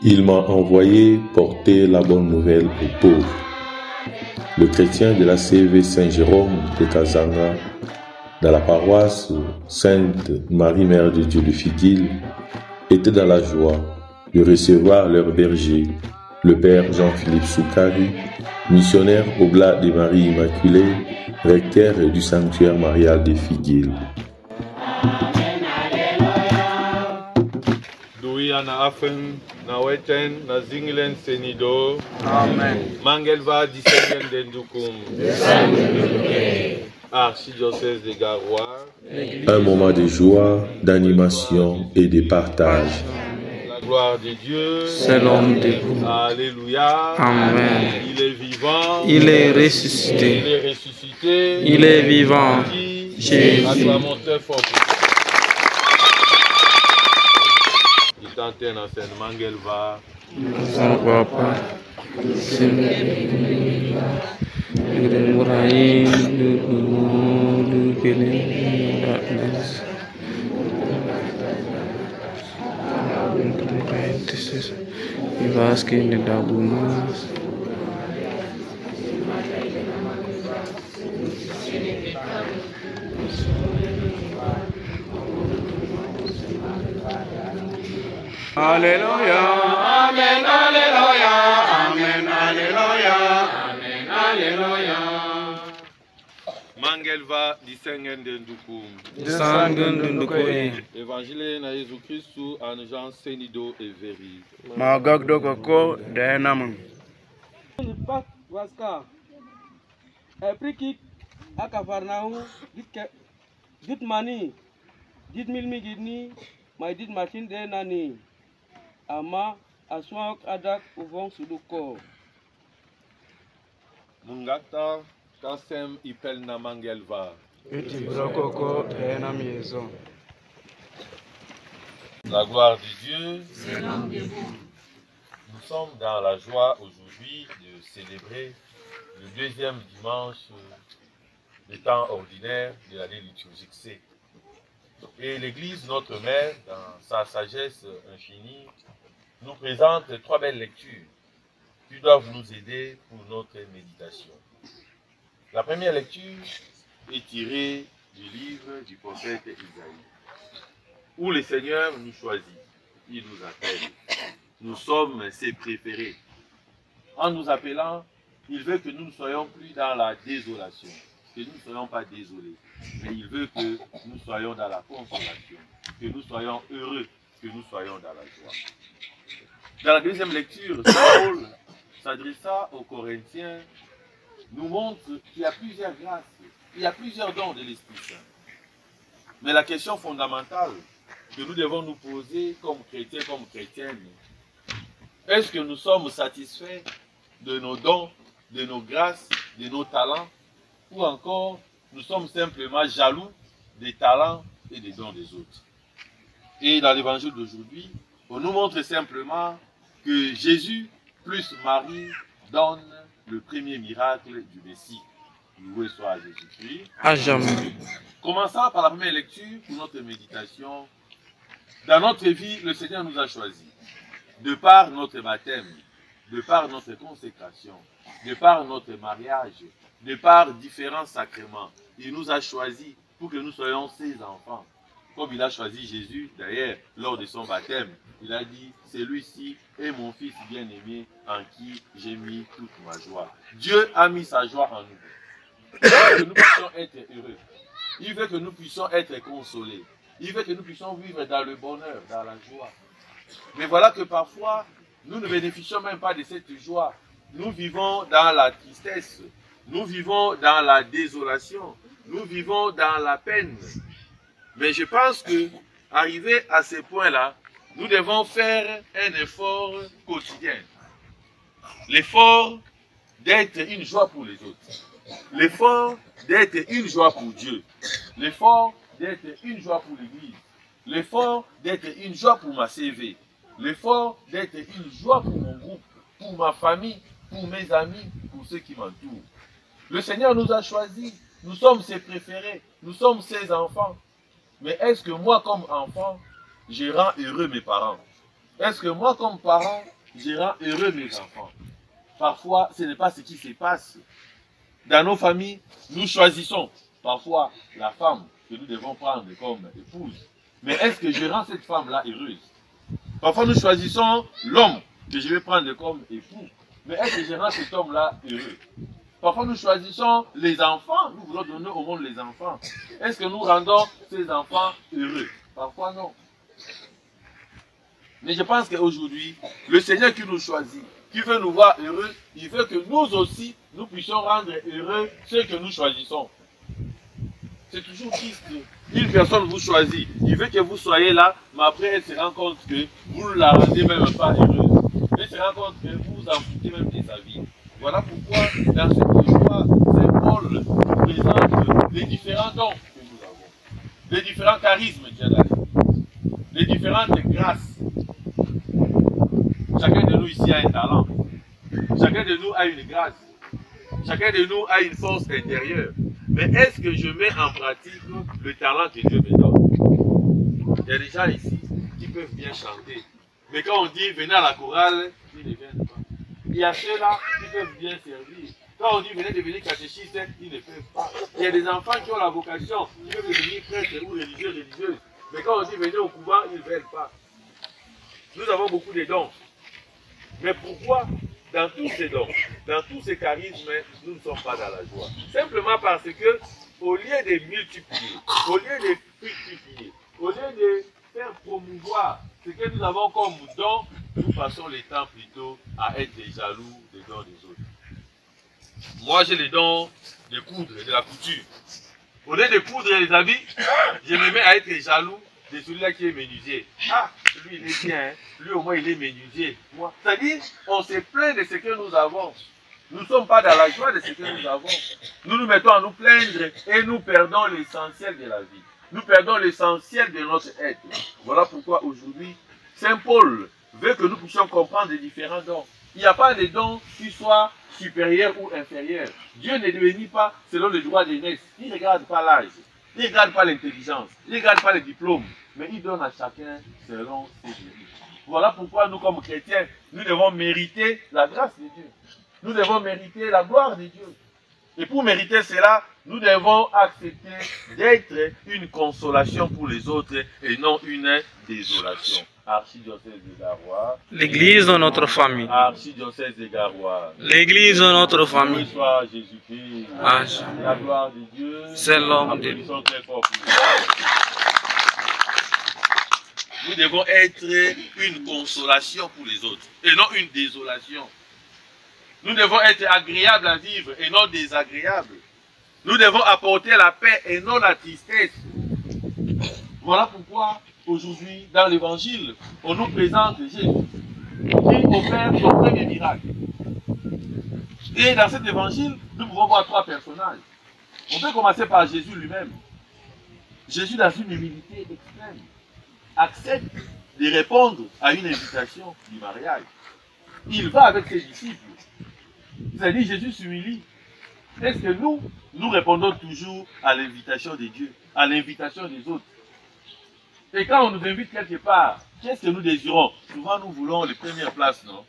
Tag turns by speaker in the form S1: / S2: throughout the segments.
S1: Il m'a envoyé porter la bonne nouvelle aux pauvres. Le chrétien de la CV Saint-Jérôme de Kazanga, dans la paroisse Sainte Marie-Mère de Dieu de Figuil, était dans la joie de recevoir leur berger, le Père Jean-Philippe Soukari, missionnaire oblat de Marie Immaculée, recteur du sanctuaire marial de Figuil.
S2: Na afen, na weten, na zinglen senido.
S3: Amen.
S2: Mangelva disengen dendukum. Archidiocèse de Garoua.
S1: Un moment de joie, d'animation et de partage.
S2: La gloire de Dieu.
S3: C'est l'homme de vous.
S2: Alléluia.
S3: Amen.
S2: Il est vivant.
S3: Il est ressuscité.
S2: Il est ressuscité.
S3: Il est vivant. Jésus.
S2: Acclamons-le fort. Tante na sen Mangelva.
S3: Son papa. Alléluia, Amen, Alléluia, Amen, Alléluia, Amen, Alléluia.
S2: Mangelva disengen dendukum.
S3: Disengen dendukum.
S2: Évangile na Jésus Christu an Jean Senido et Véry.
S3: Magagdo koko denam.
S4: Pak waska. Prikik akafarnahu dit mani dit milmi gidni mai dit machin de nani. Ama aswak adak uvong suduko.
S2: Mungata kasem ipel na Mangelva.
S3: Koko denam yezo.
S2: La gloire de Dieu. Nous sommes dans la joie aujourd'hui de célébrer le deuxième dimanche du temps ordinaire de l'année liturgique C. Et l'Église, notre Mère, dans sa sagesse infinie, nous présente trois belles lectures qui doivent nous aider pour notre méditation. La première lecture est tirée du livre du prophète Isaïe, où le Seigneur nous choisit, il nous appelle. Nous sommes ses préférés. En nous appelant, il veut que nous ne soyons plus dans la désolation, que nous ne soyons pas désolés, mais il veut que nous soyons dans la consolation, que nous soyons heureux, que nous soyons dans la joie. Dans la deuxième lecture, Paul, s'adressant aux Corinthiens, nous montre qu'il y a plusieurs grâces, il y a plusieurs dons de l'Esprit Saint. Mais la question fondamentale que nous devons nous poser comme chrétiens, comme chrétiennes, est-ce que nous sommes satisfaits de nos dons, de nos grâces, de nos talents, ou encore nous sommes simplement jaloux des talents et des dons des autres? Et dans l'évangile d'aujourd'hui, on nous montre simplement que Jésus plus Marie donne le premier miracle du Messie. Loué soit Jésus-Christ.
S3: À jamais.
S2: Commençons par la première lecture pour notre méditation. Dans notre vie, le Seigneur nous a choisis. De par notre baptême, de par notre consécration, de par notre mariage, de par différents sacrements, il nous a choisis pour que nous soyons ses enfants. Comme il a choisi Jésus, d'ailleurs, lors de son baptême, il a dit, celui-ci est mon fils bien-aimé en qui j'ai mis toute ma joie. Dieu a mis sa joie en nous. Il veut que nous puissions être heureux. Il veut que nous puissions être consolés. Il veut que nous puissions vivre dans le bonheur, dans la joie. Mais voilà que parfois, nous ne bénéficions même pas de cette joie. Nous vivons dans la tristesse. Nous vivons dans la désolation. Nous vivons dans la peine. Mais je pense que, arrivé à ce point-là, nous devons faire un effort quotidien. L'effort d'être une joie pour les autres. L'effort d'être une joie pour Dieu. L'effort d'être une joie pour l'Église. L'effort d'être une joie pour ma CV. L'effort d'être une joie pour mon groupe, pour ma famille, pour mes amis, pour ceux qui m'entourent. Le Seigneur nous a choisis. Nous sommes ses préférés. Nous sommes ses enfants. Mais est-ce que moi, comme enfant, je rends heureux mes parents? Est-ce que moi, comme parent, je rends heureux mes enfants. Parfois, ce n'est pas ce qui se passe. Dans nos familles, nous choisissons parfois la femme que nous devons prendre comme épouse. Mais est-ce que je rends cette femme-là heureuse? Parfois, nous choisissons l'homme que je vais prendre comme époux. Mais est-ce que je rends cet homme-là heureux? Parfois, nous choisissons les enfants. Nous voulons donner au monde les enfants. Est-ce que nous rendons ces enfants heureux? Parfois, non. Mais je pense qu'aujourd'hui, le Seigneur qui nous choisit, qui veut nous voir heureux, il veut que nous aussi, nous puissions rendre heureux ceux que nous choisissons. C'est toujours triste. Une personne vous choisit, il veut que vous soyez là, mais après elle se rend compte que vous ne la rendez même pas heureuse. Elle se rend compte que vous vous en foutez même de sa vie. Voilà pourquoi, dans cette joie, Saint Paul présente les différents dons que nous avons, les différents charismes qu'il y a dans les différentes grâces. Chacun de nous ici a un talent. Chacun de nous a une grâce. Chacun de nous a une force intérieure. Mais est-ce que je mets en pratique le talent que Dieu me donne? Il y a des gens ici qui peuvent bien chanter. Mais quand on dit venez à la chorale, ils ne viennent pas. Il y a ceux-là qui peuvent bien servir. Quand on dit venez devenir catéchistes, ils ne peuvent pas. Il y a des enfants qui ont la vocation, qui peuvent devenir prêtres ou religieux, religieuses. Mais quand on dit venez au couvent, ils ne veulent pas. Nous avons beaucoup de dons. Mais pourquoi, dans tous ces dons, dans tous ces charismes, nous ne sommes pas dans la joie? Simplement parce que, au lieu de multiplier, au lieu de fructifier, au lieu de faire promouvoir ce que nous avons comme don, nous passons le temps plutôt à être des jaloux des dons des autres. Moi, j'ai les dons de coudre, de la couture. Au lieu de coudre les habits, je me mets à être jaloux de celui-là qui est menuisier. Ah, lui il est bien, hein? Lui au moins il est menuisier. C'est-à-dire, on se plaint de ce que nous avons. Nous ne sommes pas dans la joie de ce que nous avons. Nous nous mettons à nous plaindre et nous perdons l'essentiel de la vie. Nous perdons l'essentiel de notre être. Voilà pourquoi aujourd'hui, Saint Paul veut que nous puissions comprendre les différents dons. Il n'y a pas de dons qui soient supérieurs ou inférieurs. Dieu ne définit pas selon le droit d'aînesse. Il ne regarde pas l'âge. Il ne regarde pas l'intelligence, il ne regarde pas les diplômes, mais il donne à chacun selon ses mérites. Voilà pourquoi nous, comme chrétiens, nous devons mériter la grâce de Dieu. Nous devons mériter la gloire de Dieu. Et pour mériter cela, nous devons accepter d'être une consolation pour les autres et non une désolation. Archidiocèse de Garoua.
S3: L'Église de notre famille.
S2: Archidiocèse de Garoua.
S3: L'Église de notre famille.
S2: Loué soit Jésus-Christ. La gloire de Dieu.
S3: C'est l'homme de Dieu.
S2: Nous devons être une consolation pour les autres et non une désolation. Nous devons être agréables à vivre et non désagréables. Nous devons apporter la paix et non la tristesse. Voilà pourquoi aujourd'hui, dans l'évangile, on nous présente Jésus qui opère son premier miracle. Et dans cet évangile, nous pouvons voir trois personnages. On peut commencer par Jésus lui-même. Jésus, dans une humilité extrême, accepte de répondre à une invitation du mariage. Il va avec ses disciples. C'est-à-dire, Jésus s'humilie. Est-ce que nous répondons toujours à l'invitation de Dieu, à l'invitation des autres? Et quand on nous invite quelque part, qu'est-ce que nous désirons? Souvent, nous voulons les premières places, non?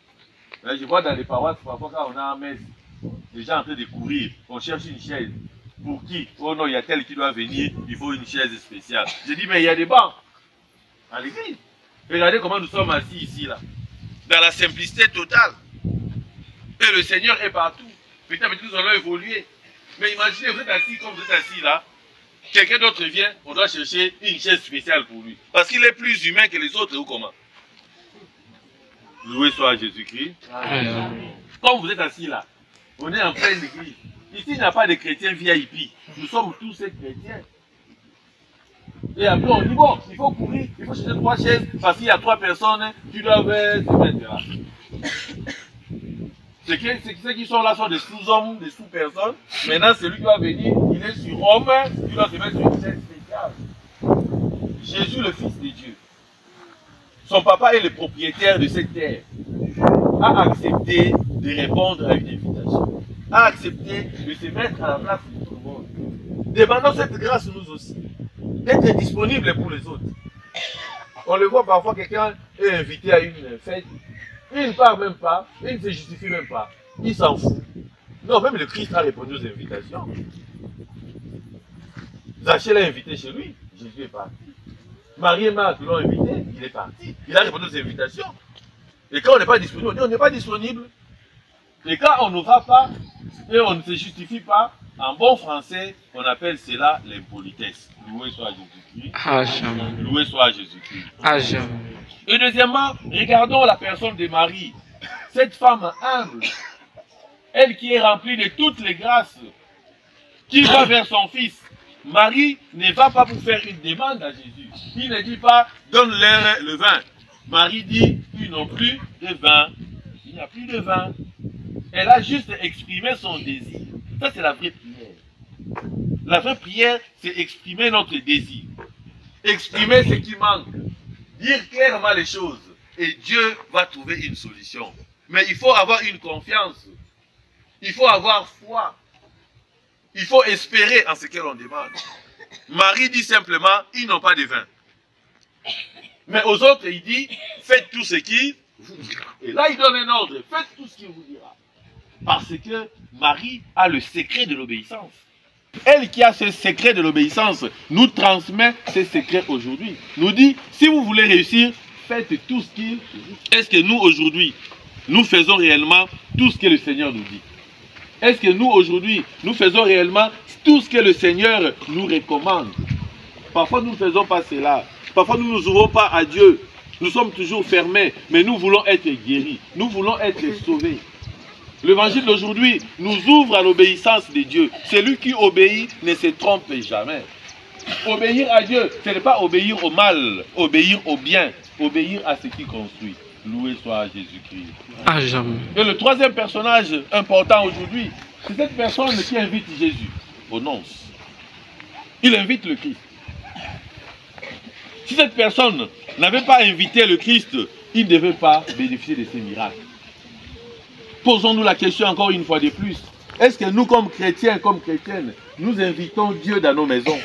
S2: Je vois dans les paroisses, parfois, quand on a un messe, les gens en train de courir, on cherche une chaise. Pour qui? Oh non, il y a tel qui doit venir, il faut une chaise spéciale. Je dis, mais il y a des bancs à l'église. Regardez comment nous sommes assis ici, là. Dans la simplicité totale. Et le Seigneur est partout. Petit à petit, nous allons évoluer. Mais imaginez, vous êtes assis comme vous êtes assis là. Quelqu'un d'autre vient, on doit chercher une chaise spéciale pour lui. Parce qu'il est plus humain que les autres, ou comment? Loué soit Jésus-Christ. Comme vous êtes assis là, on est en pleine église. Ici, il n'y a pas de chrétiens VIP. Nous sommes tous ces chrétiens. Et après, on dit, bon, il faut courir, il faut chercher 3 chaises, parce qu'il y a 3 personnes qui doivent se mettre là. Ceux qui sont là sont des sous-hommes, des sous-personnes. Maintenant, celui qui va venir, il est sur homme, il doit se mettre sur une chaise spéciale. Jésus, le Fils de Dieu, son papa est le propriétaire de cette terre, a accepté de répondre à une invitation, a accepté de se mettre à la place de tout le monde. Demandons cette grâce nous aussi, d'être disponible pour les autres. On le voit parfois, quelqu'un est invité à une fête, Il ne parle même pas, il ne se justifie même pas. Il s'en fout. Non, même le Christ a répondu aux invitations. Zachée l'a invité chez lui, Jésus est parti. Marie et Marthe l'ont invité, il est parti. Il a répondu aux invitations. Et quand on n'est pas disponible, on dit on n'est pas disponible. Et quand on ne va pas et on ne se justifie pas, en bon français, on appelle cela l'impolitesse. Loué soit Jésus-Christ. Loué soit Jésus-Christ. Et deuxièmement, regardons la personne de Marie. Cette femme humble, elle qui est remplie de toutes les grâces, qui va vers son fils. Marie ne va pas pour faire une demande à Jésus. Il ne dit pas, donne-leur le vin. Marie dit, ils n'ont plus de vin. Il n'y a plus de vin. Elle a juste exprimé son désir. Ça, c'est la vraie prière. La vraie prière, c'est exprimer notre désir. Exprimer ce qui manque. Dire clairement les choses. Et Dieu va trouver une solution. Mais il faut avoir une confiance. Il faut avoir foi. Il faut espérer en ce que l'on demande. Marie dit simplement, ils n'ont pas de vin. Mais aux autres, il dit, faites tout ce qu'il vous dira. Et là, il donne un ordre, faites tout ce qu'il vous dira. Parce que Marie a le secret de l'obéissance. Elle qui a ce secret de l'obéissance nous transmet ce secret aujourd'hui. Nous dit, si vous voulez réussir, faites tout ce qu'il vous dit. Est-ce que nous, aujourd'hui, nous faisons réellement tout ce que le Seigneur nous dit? Est-ce que nous, aujourd'hui, nous faisons réellement tout ce que le Seigneur nous recommande? Parfois, nous ne faisons pas cela. Parfois, nous ne nous ouvrons pas à Dieu. Nous sommes toujours fermés, mais nous voulons être guéris. Nous voulons être sauvés. L'évangile d'aujourd'hui nous ouvre à l'obéissance de Dieu. Celui qui obéit ne se trompe jamais. Obéir à Dieu, ce n'est pas obéir au mal, obéir au bien, obéir à ce qui construit. Loué soit Jésus-Christ. Et le troisième personnage important aujourd'hui, c'est cette personne qui invite Jésus aux nonces. Il invite le Christ. Si cette personne n'avait pas invité le Christ, il ne devait pas bénéficier de ces miracles. Posons-nous la question encore une fois de plus. Est-ce que nous, comme chrétiens, comme chrétiennes, nous invitons Dieu dans nos maisons?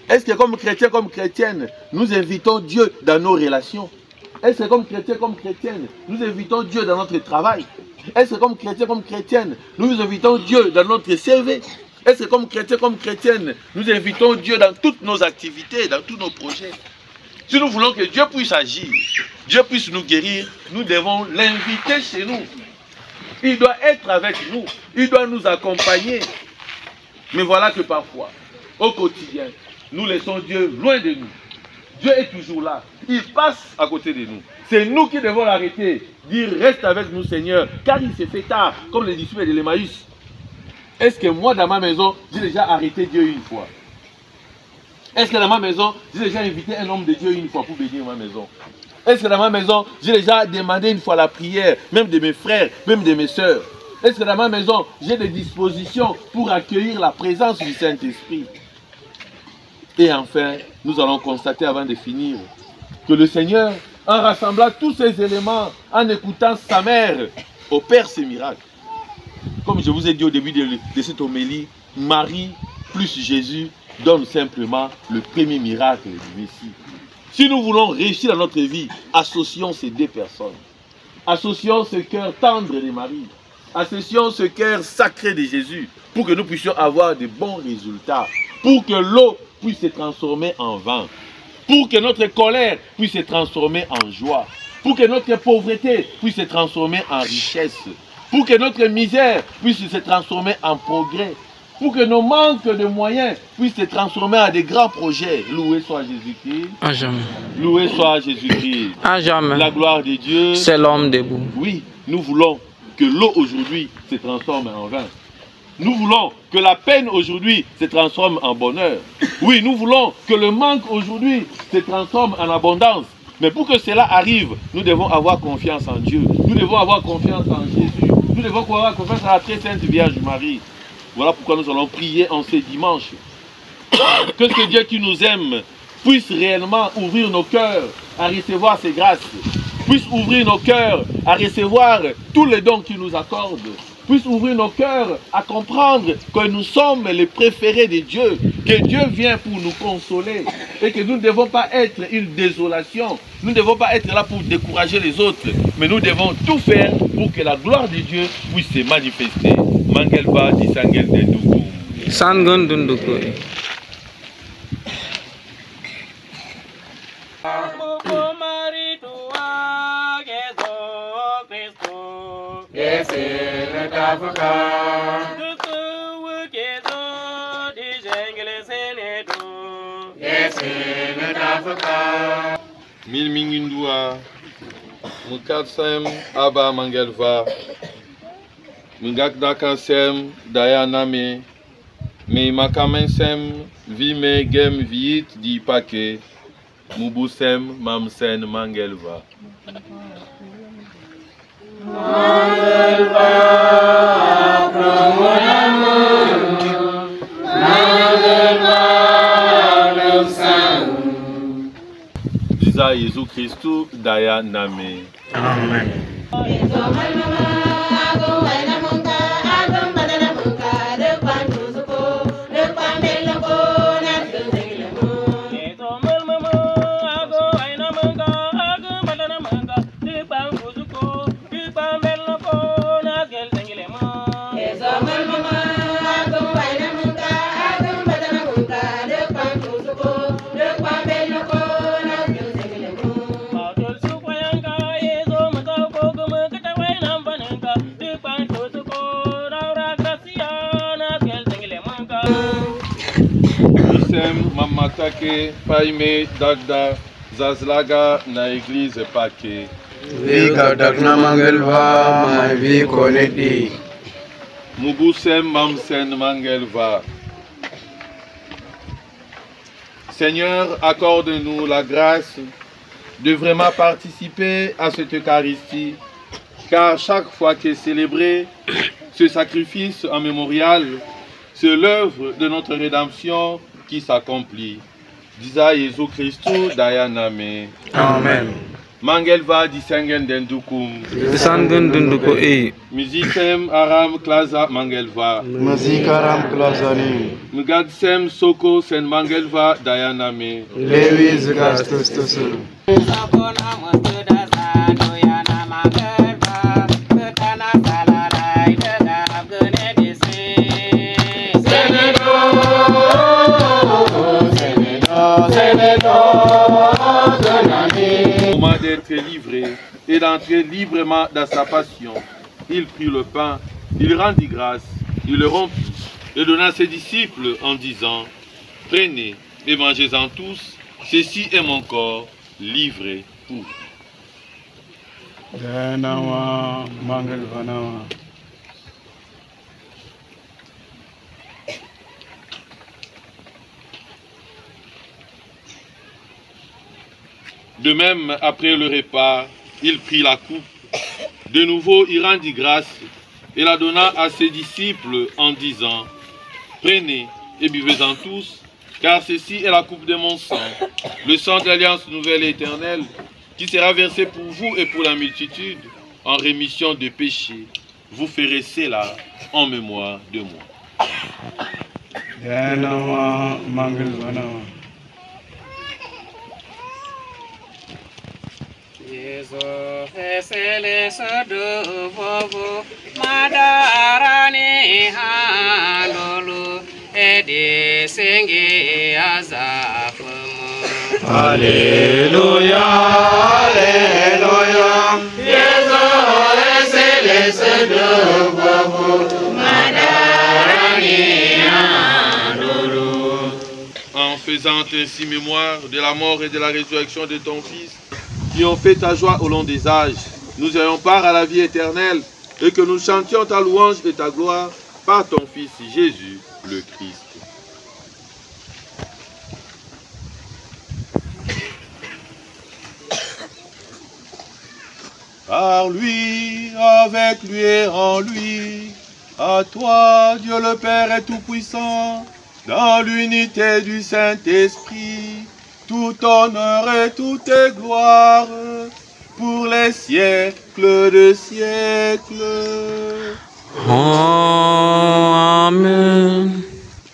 S2: Est-ce que comme chrétiens, comme chrétiennes, nous invitons Dieu dans nos relations? Est-ce que comme chrétiens, comme chrétiennes, nous invitons Dieu dans notre travail? Est-ce que comme chrétiens, comme chrétiennes, nous invitons Dieu dans notre CV? Est-ce que comme chrétiens, comme chrétiennes, nous invitons Dieu dans toutes nos activités, dans tous nos projets? Si nous voulons que Dieu puisse agir, Dieu puisse nous guérir, nous devons l'inviter chez nous. Il doit être avec nous, il doit nous accompagner. Mais voilà que parfois, au quotidien, nous laissons Dieu loin de nous. Dieu est toujours là, il passe à côté de nous. C'est nous qui devons l'arrêter, dire reste avec nous Seigneur, car il s'est fait tard, comme les disciples de l'Emmaüs. Est-ce que moi dans ma maison, j'ai déjà arrêté Dieu une fois? Est-ce que dans ma maison, j'ai déjà invité un homme de Dieu une fois pour bénir ma maison? Est-ce que dans ma maison, j'ai déjà demandé une fois la prière, même de mes frères, même de mes sœurs? Est-ce que dans ma maison, j'ai des dispositions pour accueillir la présence du Saint-Esprit? Et enfin, nous allons constater avant de finir que le Seigneur, en rassemblant tous ces éléments, en écoutant sa mère, opère ces miracles. Comme je vous ai dit au début de cette homélie, Marie plus Jésus donne simplement le premier miracle du Messie. Si nous voulons réussir dans notre vie, associons ces deux personnes. Associons ce cœur tendre de Marie. Associons ce cœur sacré de Jésus pour que nous puissions avoir de bons résultats. Pour que l'eau puisse se transformer en vin. Pour que notre colère puisse se transformer en joie. Pour que notre pauvreté puisse se transformer en richesse. Pour que notre misère puisse se transformer en progrès. Pour que nos manques de moyens puissent se transformer en des grands projets. Loué soit Jésus-Christ.
S3: À jamais.
S2: Loué soit Jésus-Christ.
S3: À jamais.
S2: La gloire de Dieu.
S3: C'est l'homme debout.
S2: Oui, nous voulons que l'eau aujourd'hui se transforme en vin. Nous voulons que la peine aujourd'hui se transforme en bonheur. Oui, nous voulons que le manque aujourd'hui se transforme en abondance. Mais pour que cela arrive, nous devons avoir confiance en Dieu. Nous devons avoir confiance en Jésus. Nous devons avoir confiance en la très sainte Vierge Marie. Voilà pourquoi nous allons prier en ce dimanche. Que ce Dieu qui nous aime puisse réellement ouvrir nos cœurs à recevoir ses grâces. Puisse ouvrir nos cœurs à recevoir tous les dons qu'il nous accorde. puisse ouvrir nos cœurs à comprendre que nous sommes les préférés de Dieu, que Dieu vient pour nous consoler et que nous ne devons pas être une désolation, nous ne devons pas être là pour décourager les autres, mais nous devons tout faire pour que la gloire de Dieu puisse se manifester. Mangelva disangel de Ndugu.
S3: Sangon Dunduko.
S2: Mil mingindua mukatsem aba mangelva mungakdakasem dayaname me makamensem vime gem viit di pake mubusem mamsen mangelva. Disa Yesu Kristu daya name.
S3: Amen.
S2: Mamatake paime dada zazlaga na église pake.
S5: Vika dakna mangelva ma vi konedi.
S2: Mubusem mamsen mangelva. Seigneur, accorde-nous la grâce de vraiment participer à cette Eucharistie, car chaque fois qu'est célébré ce sacrifice en mémorial, c'est l'œuvre de notre rédemption qui s'accomplit. Disa Yesu Kristu dayaname.
S3: Amen.
S2: Mangelva disengen dendukum.
S3: Sangon Dunduko.
S2: Musikem aram klaza mangelva.
S5: Musikaram klazani.
S2: Mugadsem soko sen mangelva dayaname.
S5: Levis gastustusu.
S2: Au moment d'être livré et d'entrer librement dans sa passion, il prit le pain, il rendit grâce, il le rompit et donna à ses disciples en disant: prenez et mangez-en tous, ceci est mon corps livré pour vous.
S5: Danawa mangelvanawa.
S2: De même, après le repas, il prit la coupe. De nouveau, il rendit grâce et la donna à ses disciples en disant: prenez et buvez-en tous, car ceci est la coupe de mon sang, le sang de l'alliance nouvelle et éternelle, qui sera versé pour vous et pour la multitude en rémission de péchés. Vous ferez cela en mémoire de moi.
S5: Danawa mangelvanawa.
S6: Yesu fesele sodo vovo madarani handolu ede senge azafumu.
S5: Alléluia, Alléluia. Yesu fesele sodo vovo madarani handolu.
S2: En faisant ainsi mémoire de la mort et de la résurrection de ton Fils, qui ont fait ta joie au long des âges, nous ayons part à la vie éternelle et que nous chantions ta louange et ta gloire par ton Fils Jésus le Christ. Par lui, avec lui et en lui, à toi, Dieu le Père est tout-puissant, dans l'unité du Saint-Esprit, tout honneur et toute gloire, pour les siècles de siècles.
S3: Amen.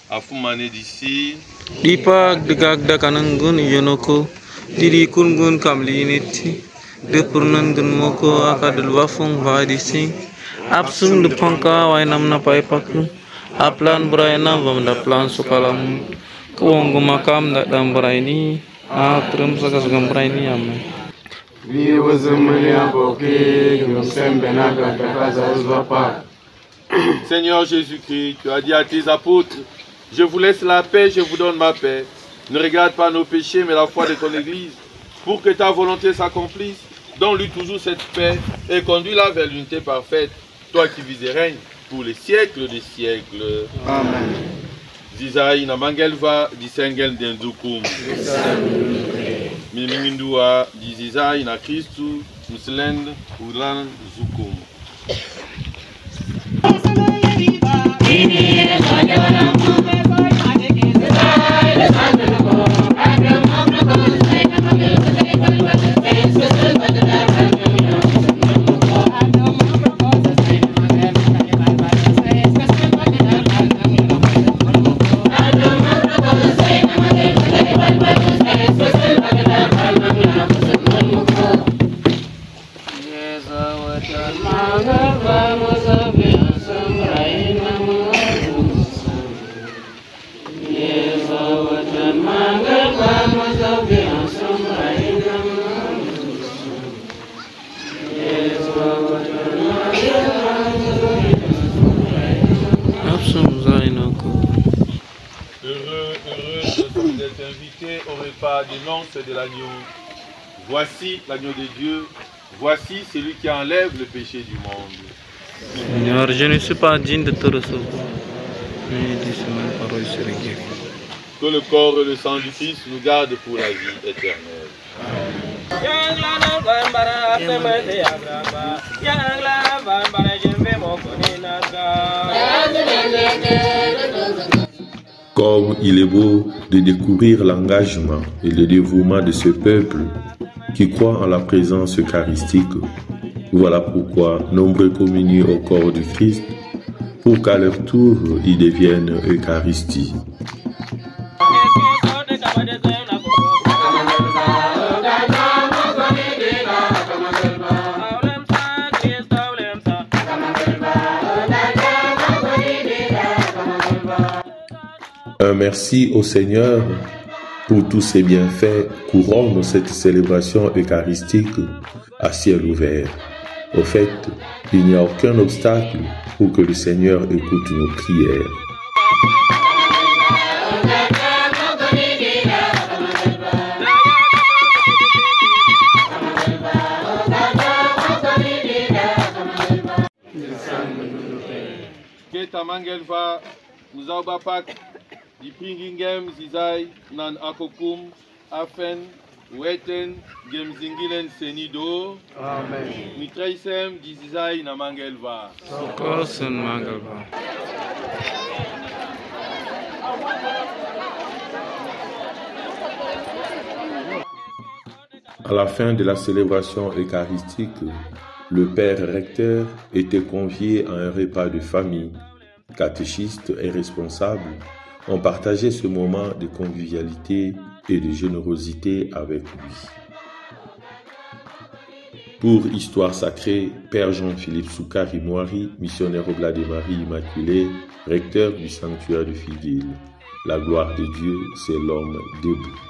S2: Afumane d'ici.
S3: Dipak degag dakanangun yonoko. Didi kungun kamliniti. De purnangun moko akadul wafung vadisi. Absum de panka wainam na paipakum. Aplan buraina vamda plan sukalam. Kuongu makam dak dam buraini. Atrum sakas gam buraini amen.
S5: Vi wazumuni aboki, gumsembe katakaza uzvapa.
S2: Seigneur Jésus-Christ, tu as dit à tes apôtres, je vous laisse la paix, je vous donne ma paix. Ne regarde pas nos péchés, mais la foi de ton Église. Pour que ta volonté s'accomplisse, donne-lui toujours cette paix et conduis-la vers l'unité parfaite. Toi qui vis et règnes pour les siècles des siècles.
S5: Amen.
S2: Zizai na mangelva di sengel dendukum. Mimindua di zizai na Christu muslend ulan zukum. Au repas des noces de l'agneau. Voici l'agneau de Dieu, voici celui qui enlève le péché du monde.
S3: Seigneur, je ne suis pas digne de te recevoir, mais dis ma parole sur les guéris.
S2: Que le corps et le sang du Christ nous gardent pour la vie éternelle.
S1: Comme il est beau de découvrir l'engagement et le dévouement de ce peuple qui croit en la présence eucharistique. Voilà pourquoi nombreux communient au corps du Christ pour qu'à leur tour ils deviennent Eucharistie. Un merci au Seigneur pour tous ses bienfaits couronne cette célébration eucharistique à ciel ouvert. Au fait, il n'y a aucun obstacle pour que le Seigneur écoute nos prières.
S2: Mangelva, Muzaubapak, di Pringingem, Zizai, Nan Akokum, Afen, Weten, Gemzingilen Senido,
S5: Amen.
S2: Mitraisem, di Zizai, na Mangelva.
S3: Sokosen Mangelva.
S1: À la fin de la célébration eucharistique, le père recteur était convié à un repas de famille. Catéchistes et responsables ont partagé ce moment de convivialité et de générosité avec lui. Pour Histoire sacrée, Père Jean-Philippe Soukari Moari, missionnaire au Oblat de Marie Immaculée, recteur du sanctuaire de Figuil. La gloire de Dieu, c'est l'homme debout.